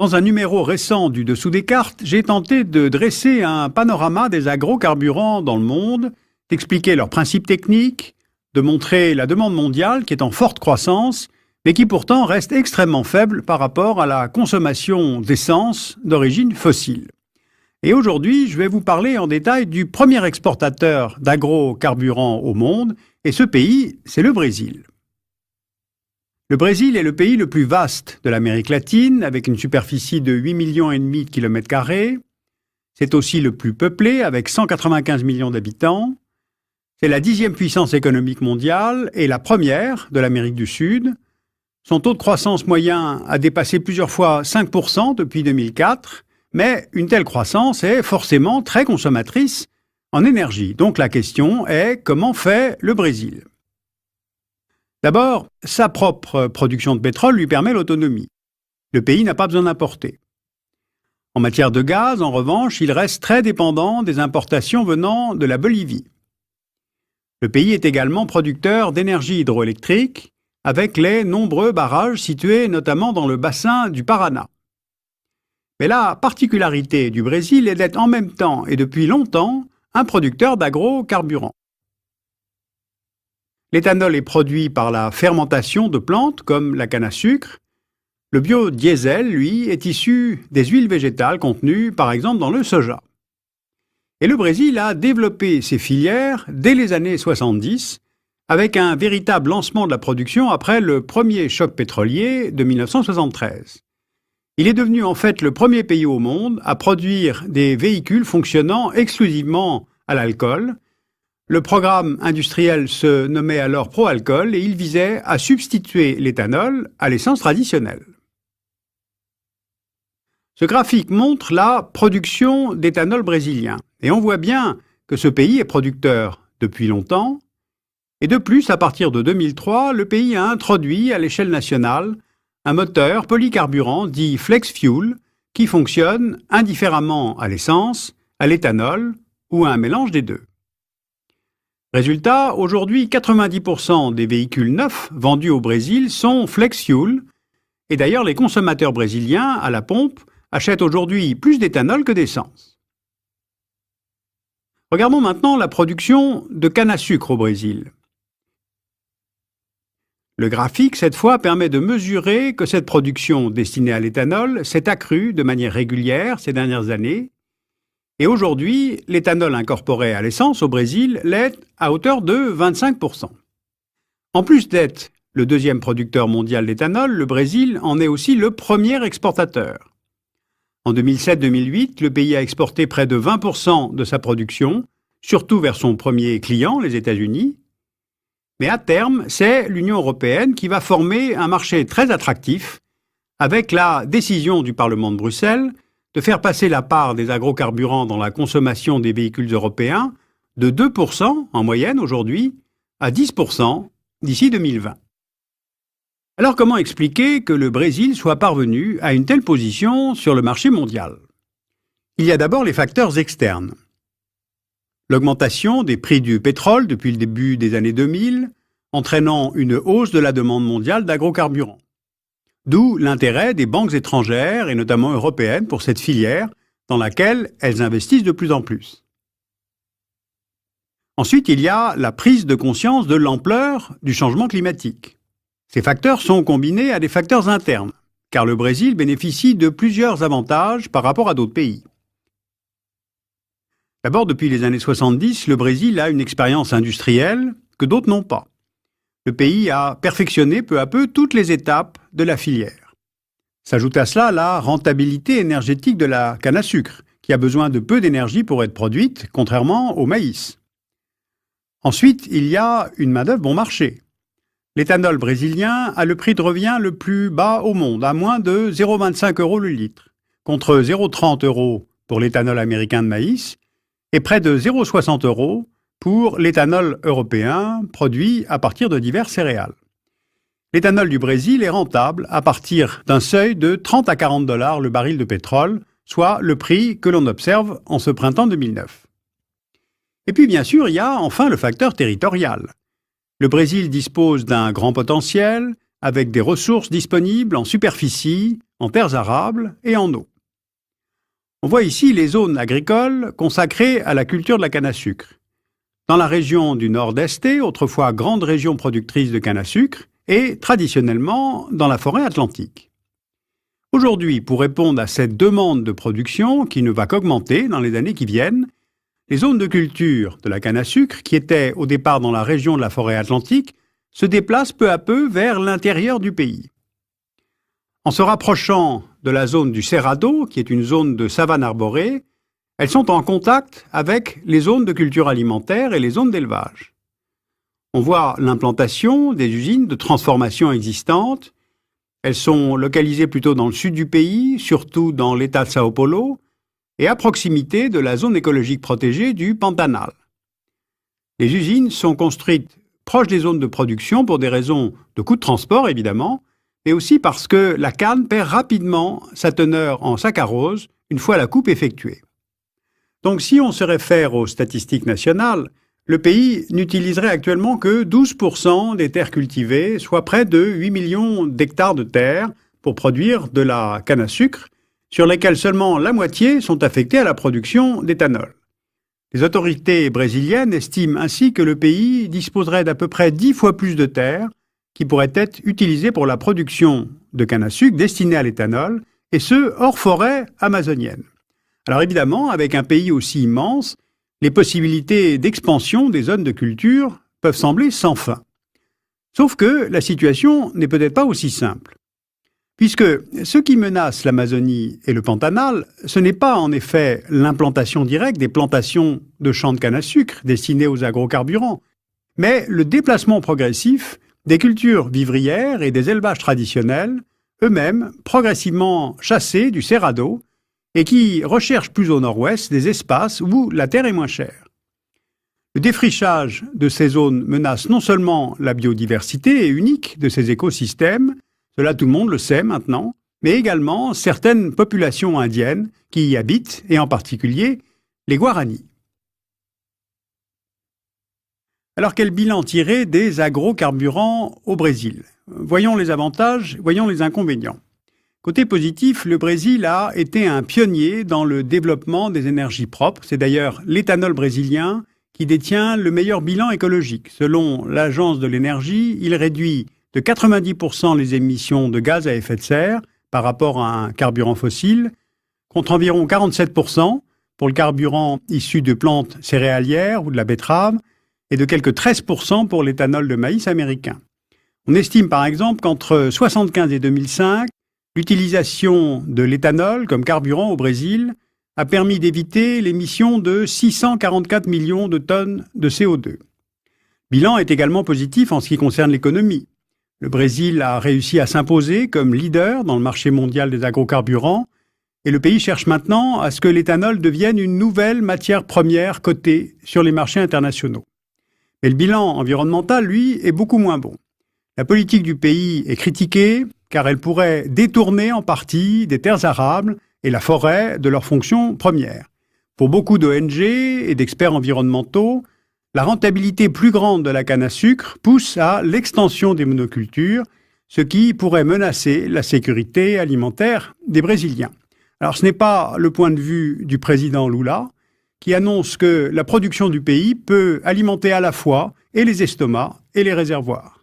Dans un numéro récent du Dessous des cartes, j'ai tenté de dresser un panorama des agrocarburants dans le monde, d'expliquer leurs principes techniques, de montrer la demande mondiale qui est en forte croissance, mais qui pourtant reste extrêmement faible par rapport à la consommation d'essence d'origine fossile. Et aujourd'hui, je vais vous parler en détail du premier exportateur d'agrocarburants au monde, et ce pays, c'est le Brésil. Le Brésil est le pays le plus vaste de l'Amérique latine, avec une superficie de 8,5 millions de kilomètres carrés. C'est aussi le plus peuplé, avec 195 millions d'habitants. C'est la 10e puissance économique mondiale et la première de l'Amérique du Sud. Son taux de croissance moyen a dépassé plusieurs fois 5% depuis 2004, mais une telle croissance est forcément très consommatrice en énergie. Donc la question est, comment fait le Brésil ? D'abord, sa propre production de pétrole lui permet l'autonomie. Le pays n'a pas besoin d'importer. En matière de gaz, en revanche, il reste très dépendant des importations venant de la Bolivie. Le pays est également producteur d'énergie hydroélectrique, avec les nombreux barrages situés notamment dans le bassin du Paraná. Mais la particularité du Brésil est d'être en même temps et depuis longtemps un producteur d'agrocarburants. L'éthanol est produit par la fermentation de plantes comme la canne à sucre. Le biodiesel, lui, est issu des huiles végétales contenues par exemple dans le soja. Et le Brésil a développé ces filières dès les années 70 avec un véritable lancement de la production après le premier choc pétrolier de 1973. Il est devenu en fait le premier pays au monde à produire des véhicules fonctionnant exclusivement à l'alcool. Le programme industriel se nommait alors Proalcool et il visait à substituer l'éthanol à l'essence traditionnelle. Ce graphique montre la production d'éthanol brésilien et on voit bien que ce pays est producteur depuis longtemps et de plus, à partir de 2003, le pays a introduit à l'échelle nationale un moteur polycarburant dit Flex Fuel qui fonctionne indifféremment à l'essence, à l'éthanol ou à un mélange des deux. Résultat, aujourd'hui, 90% des véhicules neufs vendus au Brésil sont Flex Fuel et d'ailleurs les consommateurs brésiliens à la pompe achètent aujourd'hui plus d'éthanol que d'essence. Regardons maintenant la production de canne à sucre au Brésil. Le graphique, cette fois, permet de mesurer que cette production destinée à l'éthanol s'est accrue de manière régulière ces dernières années. Et aujourd'hui, l'éthanol incorporé à l'essence au Brésil l'est à hauteur de 25%. En plus d'être le deuxième producteur mondial d'éthanol, le Brésil en est aussi le premier exportateur. En 2007-2008, le pays a exporté près de 20% de sa production, surtout vers son premier client, les États-Unis. Mais à terme, c'est l'Union européenne qui va former un marché très attractif avec la décision du Parlement de Bruxelles de faire passer la part des agrocarburants dans la consommation des véhicules européens de 2% en moyenne aujourd'hui à 10% d'ici 2020. Alors comment expliquer que le Brésil soit parvenu à une telle position sur le marché mondial ? Il y a d'abord les facteurs externes. L'augmentation des prix du pétrole depuis le début des années 2000, entraînant une hausse de la demande mondiale d'agrocarburants. D'où l'intérêt des banques étrangères, et notamment européennes, pour cette filière, dans laquelle elles investissent de plus en plus. Ensuite, il y a la prise de conscience de l'ampleur du changement climatique. Ces facteurs sont combinés à des facteurs internes, car le Brésil bénéficie de plusieurs avantages par rapport à d'autres pays. D'abord, depuis les années 70, le Brésil a une expérience industrielle que d'autres n'ont pas. Le pays a perfectionné peu à peu toutes les étapes de la filière. S'ajoute à cela la rentabilité énergétique de la canne à sucre, qui a besoin de peu d'énergie pour être produite, contrairement au maïs. Ensuite, il y a une main-d'œuvre bon marché. L'éthanol brésilien a le prix de revient le plus bas au monde, à moins de 0,25 € le litre, contre 0,30 € pour l'éthanol américain de maïs et près de 0,60 € pour l'éthanol européen produit à partir de diverses céréales. L'éthanol du Brésil est rentable à partir d'un seuil de 30 à 40 $ le baril de pétrole, soit le prix que l'on observe en ce printemps 2009. Et puis bien sûr, il y a enfin le facteur territorial. Le Brésil dispose d'un grand potentiel, avec des ressources disponibles en superficie, en terres arables et en eau. On voit ici les zones agricoles consacrées à la culture de la canne à sucre. Dans la région du Nord-Est, autrefois grande région productrice de canne à sucre, et traditionnellement dans la forêt atlantique. Aujourd'hui, pour répondre à cette demande de production qui ne va qu'augmenter dans les années qui viennent, les zones de culture de la canne à sucre, qui étaient au départ dans la région de la forêt atlantique, se déplacent peu à peu vers l'intérieur du pays. En se rapprochant de la zone du Cerrado, qui est une zone de savane arborée, elles sont en contact avec les zones de culture alimentaire et les zones d'élevage. On voit l'implantation des usines de transformation existantes. Elles sont localisées plutôt dans le sud du pays, surtout dans l'État de Sao Paulo, et à proximité de la zone écologique protégée du Pantanal. Les usines sont construites proches des zones de production pour des raisons de coût de transport, évidemment, mais aussi parce que la canne perd rapidement sa teneur en saccharose une fois la coupe effectuée. Donc si on se réfère aux statistiques nationales, le pays n'utiliserait actuellement que 12% des terres cultivées, soit près de 8 millions d'hectares de terre, pour produire de la canne à sucre, sur lesquelles seulement la moitié sont affectées à la production d'éthanol. Les autorités brésiliennes estiment ainsi que le pays disposerait d'à peu près 10 fois plus de terres qui pourraient être utilisées pour la production de canne à sucre destinée à l'éthanol, et ce, hors forêt amazonienne. Alors évidemment, avec un pays aussi immense, les possibilités d'expansion des zones de culture peuvent sembler sans fin. Sauf que la situation n'est peut-être pas aussi simple. Puisque ce qui menace l'Amazonie et le Pantanal, ce n'est pas en effet l'implantation directe des plantations de champs de canne à sucre destinés aux agrocarburants, mais le déplacement progressif des cultures vivrières et des élevages traditionnels, eux-mêmes progressivement chassés du Cerrado, et qui recherchent plus au nord-ouest des espaces où la terre est moins chère. Le défrichage de ces zones menace non seulement la biodiversité unique de ces écosystèmes, cela tout le monde le sait maintenant, mais également certaines populations indiennes qui y habitent, et en particulier les Guaranis. Alors quel bilan tirer des agrocarburants au Brésil? Voyons les avantages, voyons les inconvénients. Côté positif, le Brésil a été un pionnier dans le développement des énergies propres. C'est d'ailleurs l'éthanol brésilien qui détient le meilleur bilan écologique. Selon l'Agence de l'énergie, il réduit de 90% les émissions de gaz à effet de serre par rapport à un carburant fossile, contre environ 47% pour le carburant issu de plantes céréalières ou de la betterave, et de quelques 13% pour l'éthanol de maïs américain. On estime par exemple qu'entre 1975 et 2005, l'utilisation de l'éthanol comme carburant au Brésil a permis d'éviter l'émission de 644 millions de tonnes de CO2. Bilan est également positif en ce qui concerne l'économie. Le Brésil a réussi à s'imposer comme leader dans le marché mondial des agrocarburants et le pays cherche maintenant à ce que l'éthanol devienne une nouvelle matière première cotée sur les marchés internationaux. Mais le bilan environnemental, lui, est beaucoup moins bon. La politique du pays est critiquée car elle pourrait détourner en partie des terres arables et la forêt de leurs fonctions premières. Pour beaucoup d'ONG et d'experts environnementaux, la rentabilité plus grande de la canne à sucre pousse à l'extension des monocultures, ce qui pourrait menacer la sécurité alimentaire des Brésiliens. Alors ce n'est pas le point de vue du président Lula, qui annonce que la production du pays peut alimenter à la fois et les estomacs et les réservoirs.